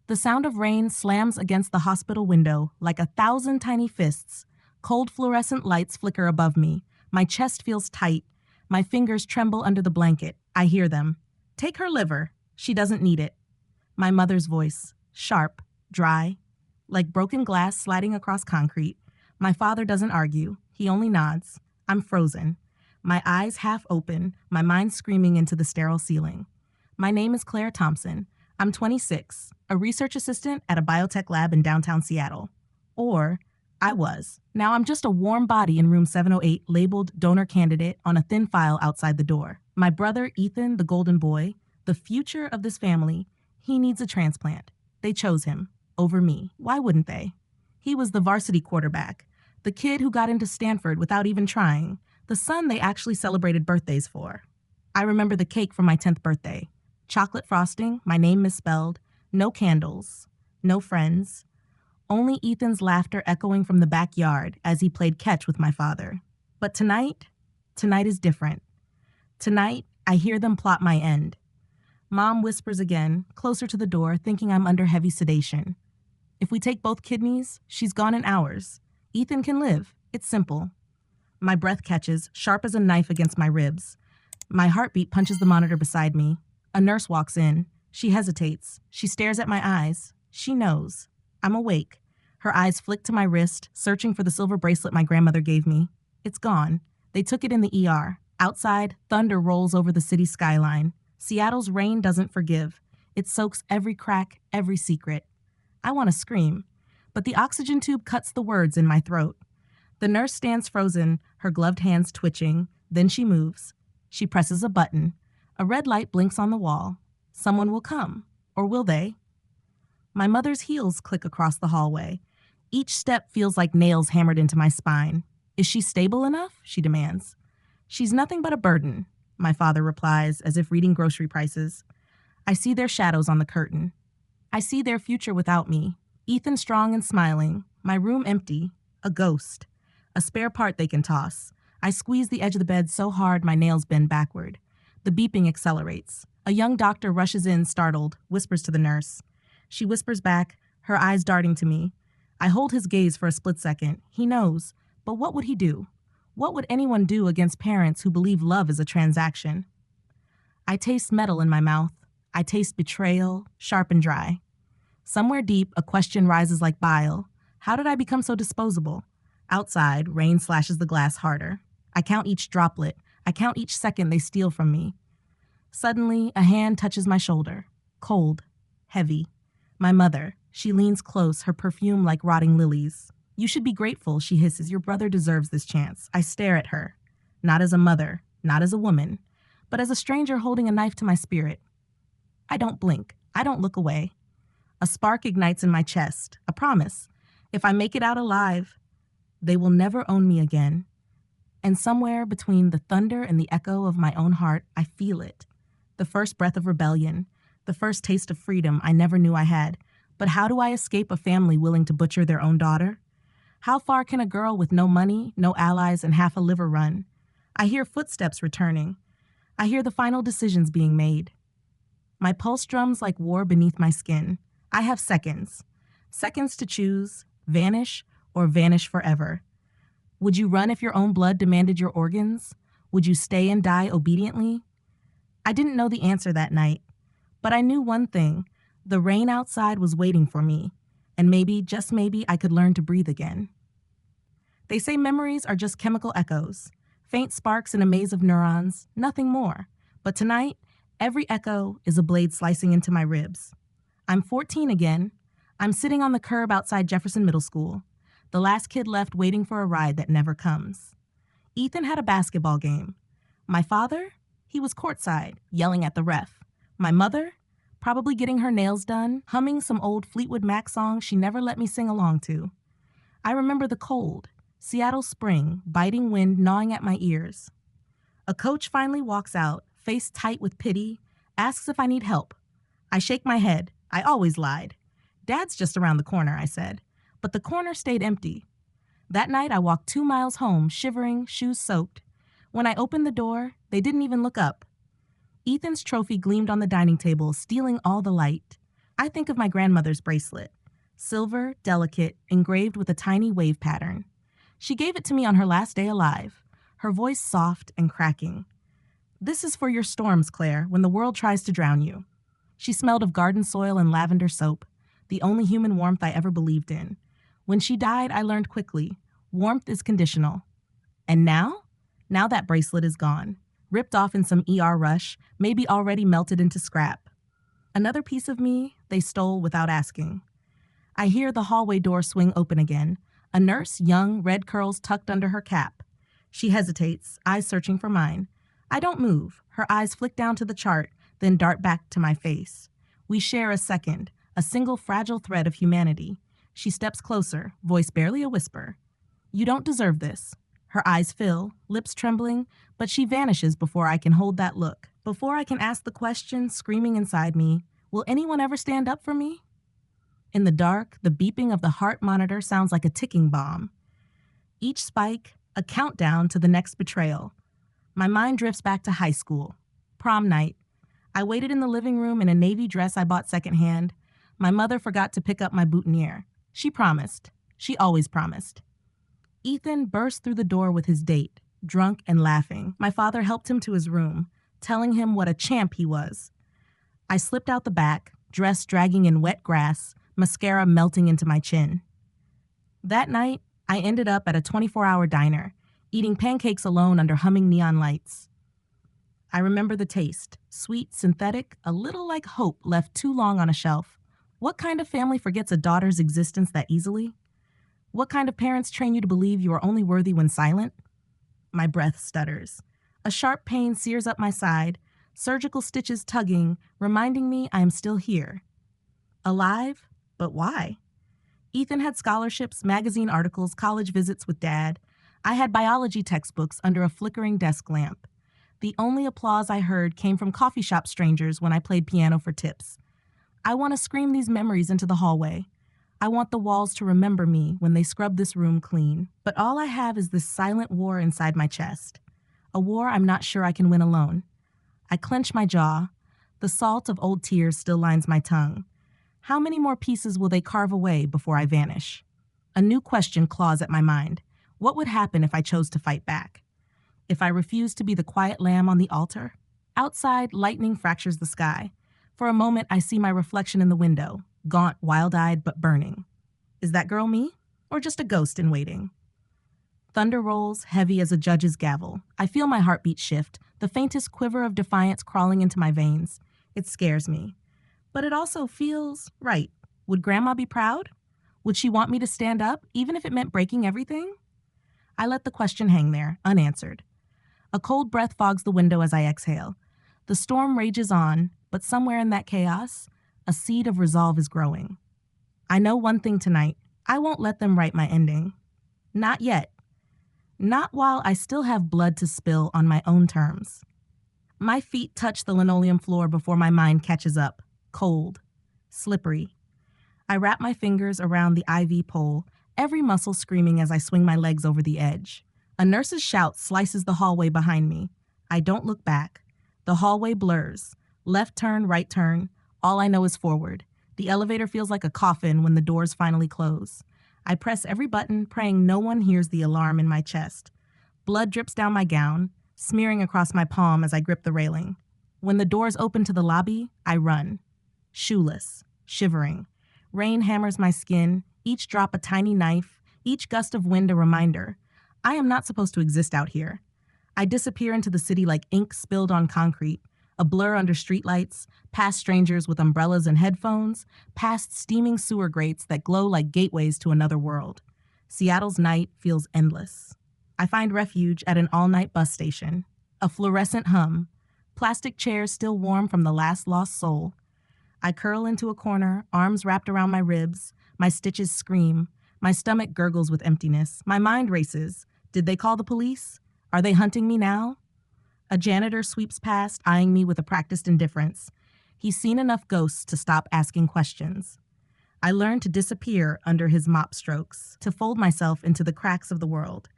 The sound of rain slams against the hospital window like 1,000 tiny fists. Cold fluorescent lights flicker above me. My chest feels tight. My fingers tremble under the blanket. I hear them. Take her liver. She doesn't need it. My mother's voice, sharp, dry, like broken glass sliding across concrete. My father doesn't argue. He only nods. I'm frozen. My eyes half open, my mind screaming into the sterile ceiling. My name is Claire Thompson. I'm 26, a research assistant at a biotech lab in downtown Seattle. Or, I was. Now I'm just a warm body in room 708 labeled donor candidate on a thin file outside the door. My brother, Ethan, the golden boy, the future of this family, he needs a transplant. They chose him over me. Why wouldn't they? He was the varsity quarterback, the kid who got into Stanford without even trying, the son they actually celebrated birthdays for. I remember the cake from my 10th birthday. Chocolate frosting, my name misspelled, no candles, no friends, only Ethan's laughter echoing from the backyard as he played catch with my father. But tonight is different. Tonight, I hear them plot my end. Mom whispers again, closer to the door, thinking I'm under heavy sedation. If we take both kidneys, she's gone in hours. Ethan can live. It's simple. My breath catches, sharp as a knife against my ribs. My heartbeat punches the monitor beside me. A nurse walks in. She hesitates. She stares at my eyes. She knows. I'm awake. Her eyes flick to my wrist, searching for the silver bracelet my grandmother gave me. It's gone. They took it in the ER. Outside, thunder rolls over the city skyline. Seattle's rain doesn't forgive. It soaks every crack, every secret. I want to scream, but the oxygen tube cuts the words in my throat. The nurse stands frozen, her gloved hands twitching. Then she moves. She presses a button. A red light blinks on the wall. Someone will come. Or will they? My mother's heels click across the hallway. Each step feels like nails hammered into my spine. Is she stable enough? She demands. She's nothing but a burden, my father replies, as if reading grocery prices. I see their shadows on the curtain. I see their future without me. Ethan strong and smiling. My room empty. A ghost. A spare part they can toss. I squeeze the edge of the bed so hard my nails bend backward. The beeping accelerates. A young doctor rushes in, startled, whispers to the nurse. She whispers back, her eyes darting to me. I hold his gaze for a split second. He knows. But what would he do? What would anyone do against parents who believe love is a transaction? I taste metal in my mouth. I taste betrayal, sharp and dry. Somewhere deep, a question rises like bile. How did I become so disposable? Outside, rain slashes the glass harder. I count each droplet. I count each second they steal from me. Suddenly, a hand touches my shoulder. Cold. Heavy. My mother. She leans close, her perfume like rotting lilies. You should be grateful, she hisses. Your brother deserves this chance. I stare at her. Not as a mother, not as a woman, but as a stranger holding a knife to my spirit. I don't blink. I don't look away. A spark ignites in my chest. A promise. If I make it out alive, they will never own me again. And somewhere between the thunder and the echo of my own heart, I feel it. The first breath of rebellion. The first taste of freedom I never knew I had. But how do I escape a family willing to butcher their own daughter? How far can a girl with no money, no allies, and half a liver run? I hear footsteps returning. I hear the final decisions being made. My pulse drums like war beneath my skin. I have seconds. Seconds to choose, vanish or vanish forever. Would you run if your own blood demanded your organs? Would you stay and die obediently? I didn't know the answer that night, but I knew one thing. The rain outside was waiting for me, and maybe, just maybe, I could learn to breathe again. They say memories are just chemical echoes, faint sparks in a maze of neurons, nothing more. But tonight, every echo is a blade slicing into my ribs. I'm 14 again. I'm sitting on the curb outside Jefferson Middle School, the last kid left waiting for a ride that never comes. Ethan had a basketball game. My father? He was courtside, yelling at the ref. My mother? Probably getting her nails done, humming some old Fleetwood Mac song she never let me sing along to. I remember the cold, Seattle spring, biting wind gnawing at my ears. A coach finally walks out, face tight with pity, asks if I need help. I shake my head. I always lied. Dad's just around the corner, I said. But the corner stayed empty. That night I walked 2 miles home, shivering, shoes soaked. When I opened the door, they didn't even look up. Ethan's trophy gleamed on the dining table, stealing all the light. I think of my grandmother's bracelet. Silver, delicate, engraved with a tiny wave pattern. She gave it to me on her last day alive, her voice soft and cracking. "This is for your storms, Claire, when the world tries to drown you." She smelled of garden soil and lavender soap, the only human warmth I ever believed in. When she died, I learned quickly, warmth is conditional. And now? Now that bracelet is gone, ripped off in some ER rush, maybe already melted into scrap. Another piece of me they stole without asking. I hear the hallway door swing open again. A nurse, young, red curls tucked under her cap. She hesitates, eyes searching for mine. I don't move. Her eyes flick down to the chart, then dart back to my face. We share a second, a single fragile thread of humanity. She steps closer, voice barely a whisper. "You don't deserve this." Her eyes fill, lips trembling, but she vanishes before I can hold that look. Before I can ask the question screaming inside me, will anyone ever stand up for me? In the dark, the beeping of the heart monitor sounds like a ticking bomb. Each spike, a countdown to the next betrayal. My mind drifts back to high school. Prom night. I waited in the living room in a navy dress I bought secondhand. My mother forgot to pick up my boutonniere. She promised. She always promised. Ethan burst through the door with his date, drunk and laughing. My father helped him to his room, telling him what a champ he was. I slipped out the back, dress dragging in wet grass, mascara melting into my chin. That night, I ended up at a 24-hour diner, eating pancakes alone under humming neon lights. I remember the taste, sweet, synthetic, a little like hope left too long on a shelf. What kind of family forgets a daughter's existence that easily? What kind of parents train you to believe you are only worthy when silent? My breath stutters. A sharp pain sears up my side, surgical stitches tugging, reminding me I am still here. Alive? But why? Ethan had scholarships, magazine articles, college visits with Dad. I had biology textbooks under a flickering desk lamp. The only applause I heard came from coffee shop strangers when I played piano for tips. I want to scream these memories into the hallway. I want the walls to remember me when they scrub this room clean. But all I have is this silent war inside my chest. A war I'm not sure I can win alone. I clench my jaw. The salt of old tears still lines my tongue. How many more pieces will they carve away before I vanish? A new question claws at my mind. What would happen if I chose to fight back? If I refused to be the quiet lamb on the altar? Outside, lightning fractures the sky. For a moment, I see my reflection in the window, gaunt, wild-eyed, but burning. Is that girl me? Or just a ghost in waiting? Thunder rolls, heavy as a judge's gavel. I feel my heartbeat shift, the faintest quiver of defiance crawling into my veins. It scares me. But it also feels right. Would Grandma be proud? Would she want me to stand up, even if it meant breaking everything? I let the question hang there, unanswered. A cold breath fogs the window as I exhale. The storm rages on, but somewhere in that chaos, a seed of resolve is growing. I know one thing tonight. I won't let them write my ending. Not yet. Not while I still have blood to spill on my own terms. My feet touch the linoleum floor before my mind catches up. Cold. Slippery. I wrap my fingers around the IV pole, every muscle screaming as I swing my legs over the edge. A nurse's shout slices the hallway behind me. I don't look back. The hallway blurs. Left turn, right turn. All I know is forward. The elevator feels like a coffin when the doors finally close. I press every button, praying no one hears the alarm in my chest. Blood drips down my gown, smearing across my palm as I grip the railing. When the doors open to the lobby, I run. Shoeless, shivering. Rain hammers my skin, each drop a tiny knife, each gust of wind a reminder. I am not supposed to exist out here. I disappear into the city like ink spilled on concrete, a blur under streetlights, past strangers with umbrellas and headphones, past steaming sewer grates that glow like gateways to another world. Seattle's night feels endless. I find refuge at an all-night bus station. A fluorescent hum. Plastic chairs still warm from the last lost soul. I curl into a corner, arms wrapped around my ribs. My stitches scream. My stomach gurgles with emptiness. My mind races. Did they call the police? Are they hunting me now? A janitor sweeps past, eyeing me with a practiced indifference. He's seen enough ghosts to stop asking questions. I learn to disappear under his mop strokes, to fold myself into the cracks of the world.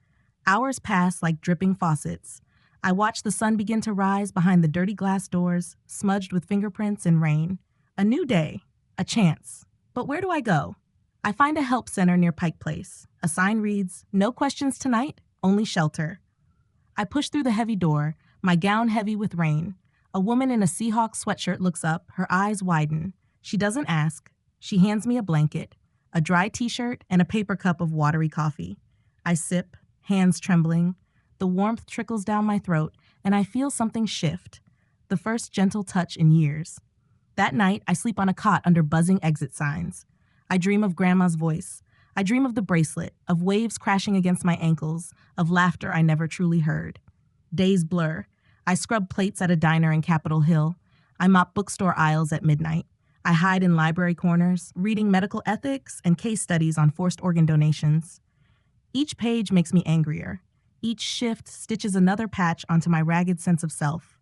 Hours pass like dripping faucets. I watch the sun begin to rise behind the dirty glass doors, smudged with fingerprints and rain. A new day, A chance. But where do I go? I find a help center near Pike Place. A sign reads, "No questions tonight, only shelter." I push through the heavy door, my gown heavy with rain. A woman in a Seahawks sweatshirt looks up, her eyes widen. She doesn't ask. She hands me a blanket, a dry t-shirt, and a paper cup of watery coffee. I sip, hands trembling. The warmth trickles down my throat, and I feel something shift. The first gentle touch in years. That night, I sleep on a cot under buzzing exit signs. I dream of Grandma's voice. I dream of the bracelet, of waves crashing against my ankles, of laughter I never truly heard. Days blur. I scrub plates at a diner in Capitol Hill. I mop bookstore aisles at midnight. I hide in library corners, reading medical ethics and case studies on forced organ donations. Each page makes me angrier. Each shift stitches another patch onto my ragged sense of self.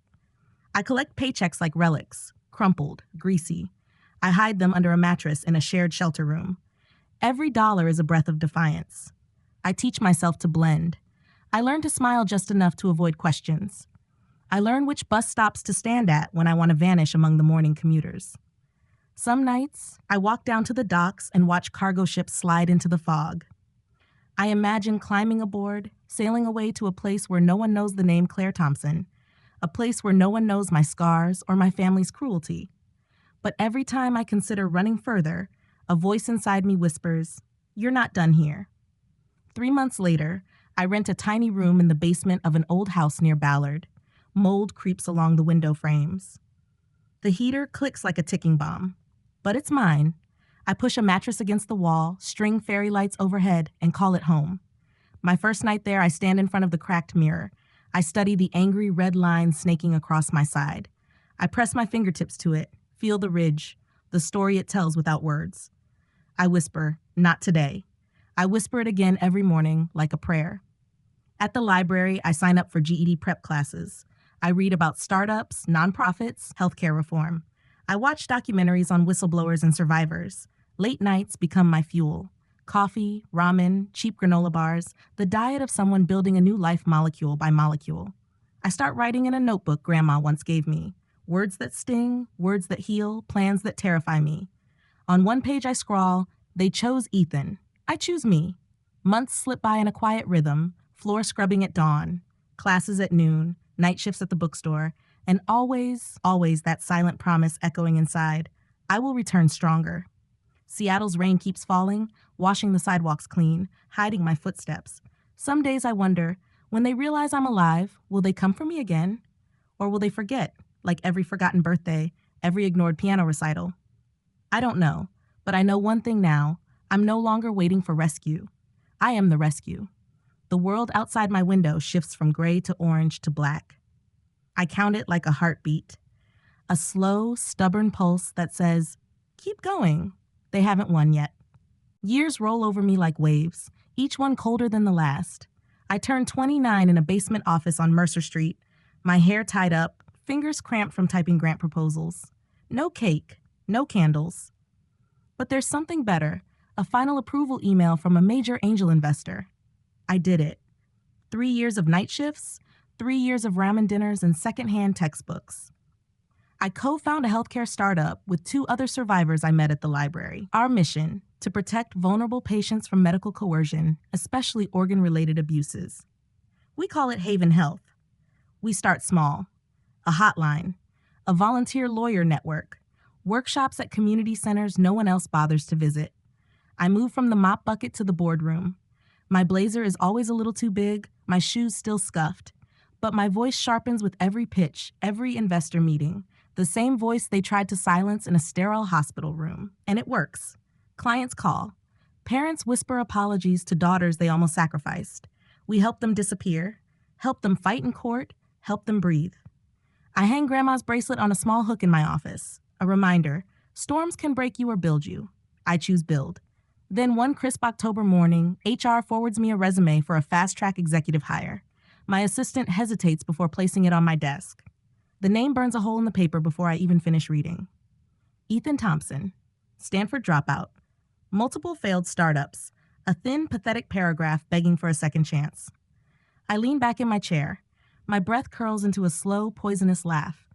I collect paychecks like relics, crumpled, greasy. I hide them under a mattress in a shared shelter room. Every dollar is a breath of defiance. I teach myself to blend. I learn to smile just enough to avoid questions. I learn which bus stops to stand at when I want to vanish among the morning commuters. Some nights, I walk down to the docks and watch cargo ships slide into the fog. I imagine climbing aboard, sailing away to a place where no one knows the name Claire Thompson, a place where no one knows my scars or my family's cruelty. But every time I consider running further, a voice inside me whispers, "You're not done here." 3 months later, I rent a tiny room in the basement of an old house near Ballard. Mold creeps along the window frames. The heater clicks like a ticking bomb. But it's mine. I push a mattress against the wall, string fairy lights overhead, and call it home. My first night there, I stand in front of the cracked mirror. I study the angry red lines snaking across my side. I press my fingertips to it, feel the ridge, the story it tells without words. I whisper, "Not today." I whisper it again every morning, like a prayer. At the library, I sign up for GED prep classes. I read about startups, nonprofits, healthcare reform. I watch documentaries on whistleblowers and survivors. Late nights become my fuel. Coffee, ramen, cheap granola bars, the diet of someone building a new life molecule by molecule. I start writing in a notebook Grandma once gave me. Words that sting, words that heal, plans that terrify me. On one page I scrawl, "They chose Ethan. I choose me." Months slip by in a quiet rhythm, floor scrubbing at dawn, classes at noon, night shifts at the bookstore, and always, always that silent promise echoing inside, "I will return stronger." Seattle's rain keeps falling, washing the sidewalks clean, hiding my footsteps. Some days I wonder, when they realize I'm alive, will they come for me again? Or will they forget, like every forgotten birthday, every ignored piano recital? I don't know, but I know one thing now. I'm no longer waiting for rescue. I am the rescue. The world outside my window shifts from gray to orange to black. I count it like a heartbeat. A slow, stubborn pulse that says, "Keep going." They haven't won yet. Years roll over me like waves, each one colder than the last. I turned 29 in a basement office on Mercer Street, my hair tied up, fingers cramped from typing grant proposals. No cake, no candles. But there's something better, a final approval email from a major angel investor. I did it. 3 years of night shifts, 3 years of ramen dinners and secondhand textbooks. I co-found a healthcare startup with 2 other survivors I met at the library. Our mission, to protect vulnerable patients from medical coercion, especially organ-related abuses. We call it Haven Health. We start small. A hotline, a volunteer lawyer network, workshops at community centers no one else bothers to visit. I move from the mop bucket to the boardroom. My blazer is always a little too big, my shoes still scuffed. But my voice sharpens with every pitch, every investor meeting. The same voice they tried to silence in a sterile hospital room. And it works. Clients call. Parents whisper apologies to daughters they almost sacrificed. We help them disappear, help them fight in court, help them breathe. I hang Grandma's bracelet on a small hook in my office. A reminder, storms can break you or build you. I choose build. Then one crisp October morning, HR forwards me a resume for a fast-track executive hire. My assistant hesitates before placing it on my desk. The name burns a hole in the paper before I even finish reading. Ethan Thompson, Stanford dropout, multiple failed startups, a thin, pathetic paragraph begging for a second chance. I lean back in my chair. My breath curls into a slow, poisonous laugh.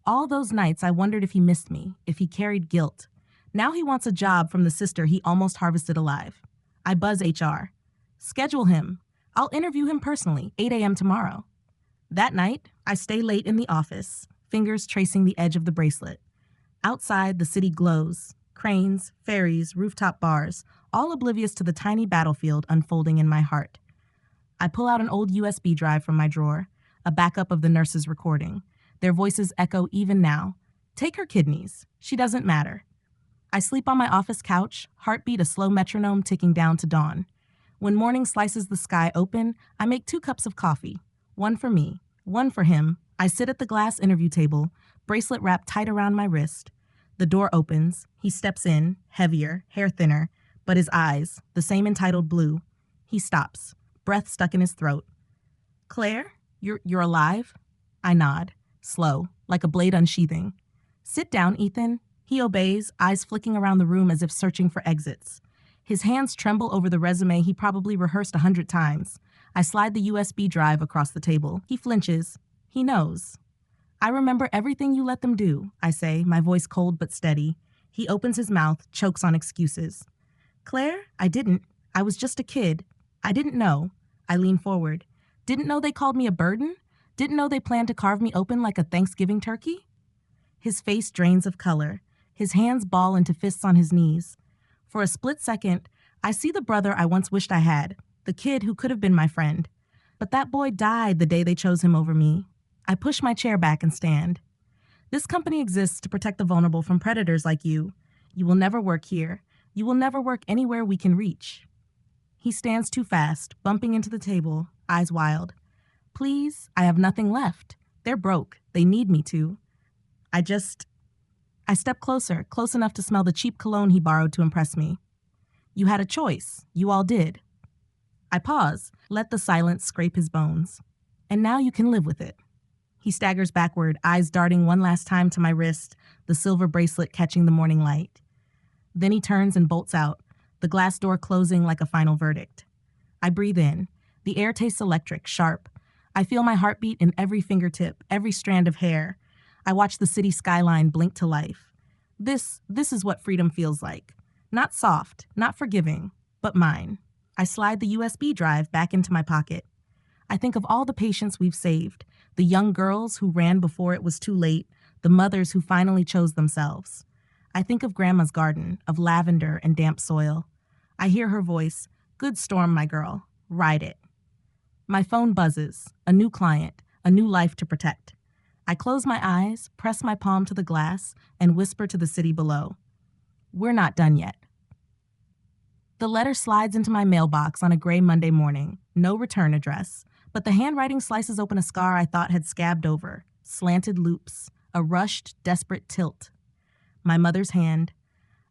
All those nights I wondered if he missed me, if he carried guilt. Now he wants a job from the sister he almost harvested alive. I buzz HR. Schedule him. I'll interview him personally, 8 a.m. tomorrow. That night, I stay late in the office, fingers tracing the edge of the bracelet. Outside, the city glows. Cranes, ferries, rooftop bars, all oblivious to the tiny battlefield unfolding in my heart. I pull out an old USB drive from my drawer, a backup of the nurse's recording. Their voices echo even now. Take her kidneys. She doesn't matter. I sleep on my office couch, heartbeat a slow metronome ticking down to dawn. When morning slices the sky open, I make 2 cups of coffee. One for me, one for him. I sit at the glass interview table, bracelet wrapped tight around my wrist. The door opens. He steps in, heavier, hair thinner, but his eyes, the same entitled blue. He stops, breath stuck in his throat. Claire, you're alive? I nod, slow, like a blade unsheathing. Sit down, Ethan. He obeys, eyes flicking around the room as if searching for exits. His hands tremble over the resume he probably rehearsed 100 times. I slide the USB drive across the table. He flinches. He knows. I remember everything you let them do, I say, my voice cold but steady. He opens his mouth, chokes on excuses. Claire, I didn't. I was just a kid. I didn't know. I lean forward. Didn't know they called me a burden? Didn't know they planned to carve me open like a Thanksgiving turkey? His face drains of color. His hands ball into fists on his knees. For a split second, I see the brother I once wished I had, the kid who could have been my friend. But that boy died the day they chose him over me. I push my chair back and stand. This company exists to protect the vulnerable from predators like you. You will never work here. You will never work anywhere we can reach. He stands too fast, bumping into the table, eyes wild. Please, I have nothing left. They're broke. They need me to. I step closer, close enough to smell the cheap cologne he borrowed to impress me. You had a choice. You all did. I pause, let the silence scrape his bones. And now you can live with it. He staggers backward, eyes darting one last time to my wrist, the silver bracelet catching the morning light. Then he turns and bolts out, the glass door closing like a final verdict. I breathe in. The air tastes electric, sharp. I feel my heartbeat in every fingertip, every strand of hair. I watch the city skyline blink to life. This is what freedom feels like. Not soft, not forgiving, but mine. I slide the USB drive back into my pocket. I think of all the patients we've saved, the young girls who ran before it was too late, the mothers who finally chose themselves. I think of Grandma's garden, of lavender and damp soil. I hear her voice, "Good storm, my girl. Ride it." My phone buzzes, a new client, a new life to protect. I close my eyes, press my palm to the glass, and whisper to the city below. We're not done yet. The letter slides into my mailbox on a gray Monday morning, no return address, but the handwriting slices open a scar I thought had scabbed over, slanted loops, a rushed, desperate tilt. My mother's hand.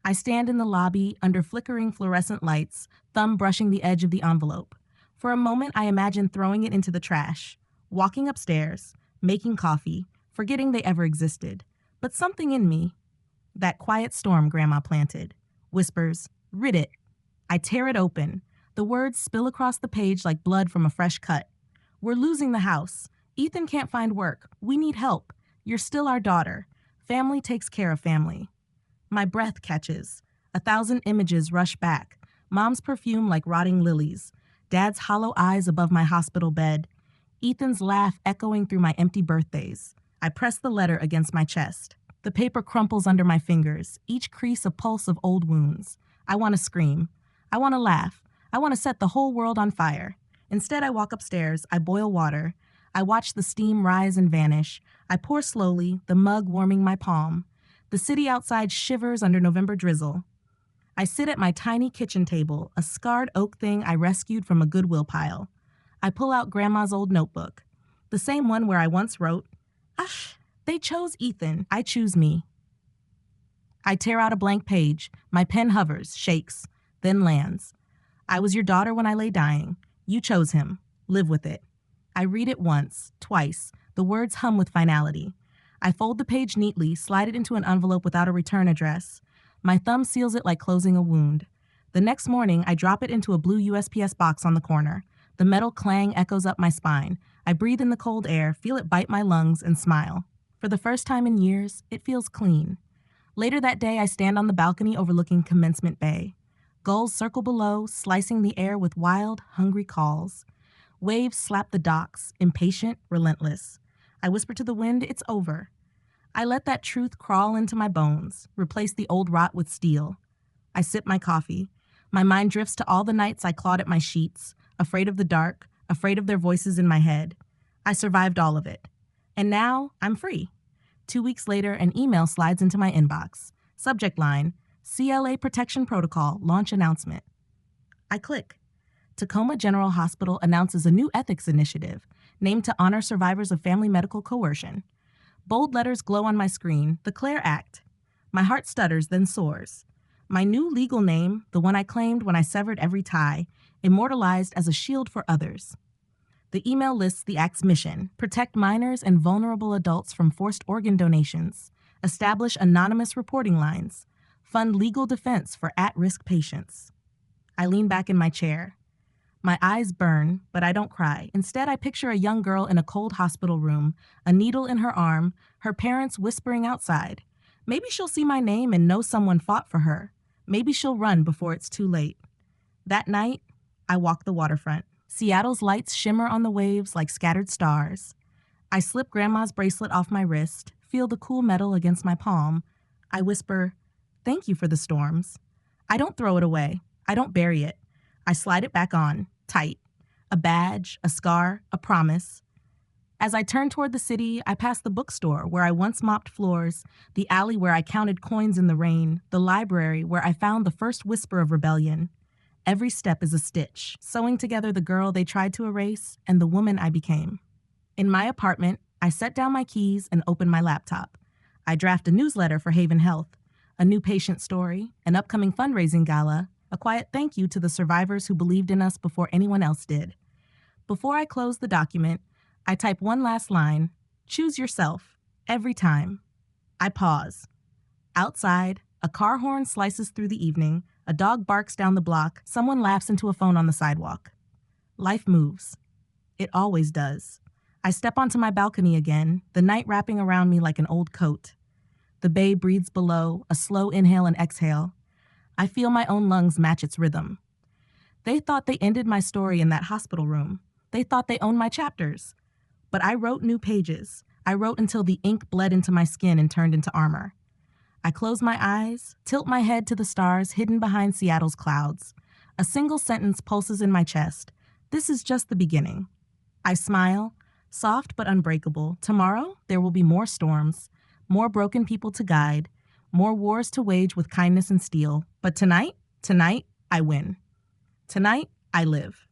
I stand in the lobby under flickering fluorescent lights, thumb brushing the edge of the envelope. For a moment, I imagine throwing it into the trash, walking upstairs, making coffee, forgetting they ever existed. But something in me, that quiet storm Grandma planted, whispers, "Rid it." I tear it open. The words spill across the page like blood from a fresh cut. We're losing the house. Ethan can't find work. We need help. You're still our daughter. Family takes care of family. My breath catches. 1,000 images rush back. Mom's perfume like rotting lilies. Dad's hollow eyes above my hospital bed. Ethan's laugh echoing through my empty birthdays. I press the letter against my chest. The paper crumples under my fingers, each crease a pulse of old wounds. I want to scream. I want to laugh. I want to set the whole world on fire. Instead, I walk upstairs. I boil water. I watch the steam rise and vanish. I pour slowly, the mug warming my palm. The city outside shivers under November drizzle. I sit at my tiny kitchen table, a scarred oak thing I rescued from a Goodwill pile. I pull out Grandma's old notebook, the same one where I once wrote, they chose Ethan, I choose me. I tear out a blank page. My pen hovers, shakes, then lands. I was your daughter when I lay dying. You chose him. Live with it. I read it once, twice. The words hum with finality. I fold the page neatly, slide it into an envelope without a return address. My thumb seals it like closing a wound. The next morning, I drop it into a blue USPS box on the corner. The metal clang echoes up my spine. I breathe in the cold air, feel it bite my lungs, and smile. For the first time in years, it feels clean. Later that day, I stand on the balcony overlooking Commencement Bay. Gulls circle below, slicing the air with wild, hungry calls. Waves slap the docks, impatient, relentless. I whisper to the wind, it's over. I let that truth crawl into my bones, replace the old rot with steel. I sip my coffee. My mind drifts to all the nights I clawed at my sheets, afraid of the dark, afraid of their voices in my head. I survived all of it. And now, I'm free. 2 weeks later, an email slides into my inbox. Subject line, CLA Protection Protocol, launch announcement. I click. Tacoma General Hospital announces a new ethics initiative, named to honor survivors of family medical coercion. Bold letters glow on my screen, the CLARE Act. My heart stutters, then soars. My new legal name, the one I claimed when I severed every tie, immortalized as a shield for others. The email lists the Act's mission: protect minors and vulnerable adults from forced organ donations, establish anonymous reporting lines, fund legal defense for at-risk patients. I lean back in my chair. My eyes burn, but I don't cry. Instead, I picture a young girl in a cold hospital room, a needle in her arm, her parents whispering outside. Maybe she'll see my name and know someone fought for her. Maybe she'll run before it's too late. That night, I walk the waterfront. Seattle's lights shimmer on the waves like scattered stars. I slip Grandma's bracelet off my wrist, feel the cool metal against my palm. I whisper, "Thank you for the storms." I don't throw it away. I don't bury it. I slide it back on, tight. A badge, a scar, a promise. As I turn toward the city, I pass the bookstore where I once mopped floors, the alley where I counted coins in the rain, the library where I found the first whisper of rebellion. Every step is a stitch, sewing together the girl they tried to erase and the woman I became. In my apartment, I set down my keys and open my laptop. I draft a newsletter for Haven Health, a new patient story, an upcoming fundraising gala, a quiet thank you to the survivors who believed in us before anyone else did. Before I close the document, I type one last line: choose yourself, every time. I pause. Outside, a car horn slices through the evening, a dog barks down the block, someone laughs into a phone on the sidewalk. Life moves. It always does. I step onto my balcony again, the night wrapping around me like an old coat. The bay breathes below, a slow inhale and exhale. I feel my own lungs match its rhythm. They thought they ended my story in that hospital room. They thought they owned my chapters. But I wrote new pages. I wrote until the ink bled into my skin and turned into armor. I close my eyes, tilt my head to the stars hidden behind Seattle's clouds. A single sentence pulses in my chest. This is just the beginning. I smile, soft but unbreakable. Tomorrow, there will be more storms, more broken people to guide, more wars to wage with kindness and steel. But tonight, I win. Tonight, I live.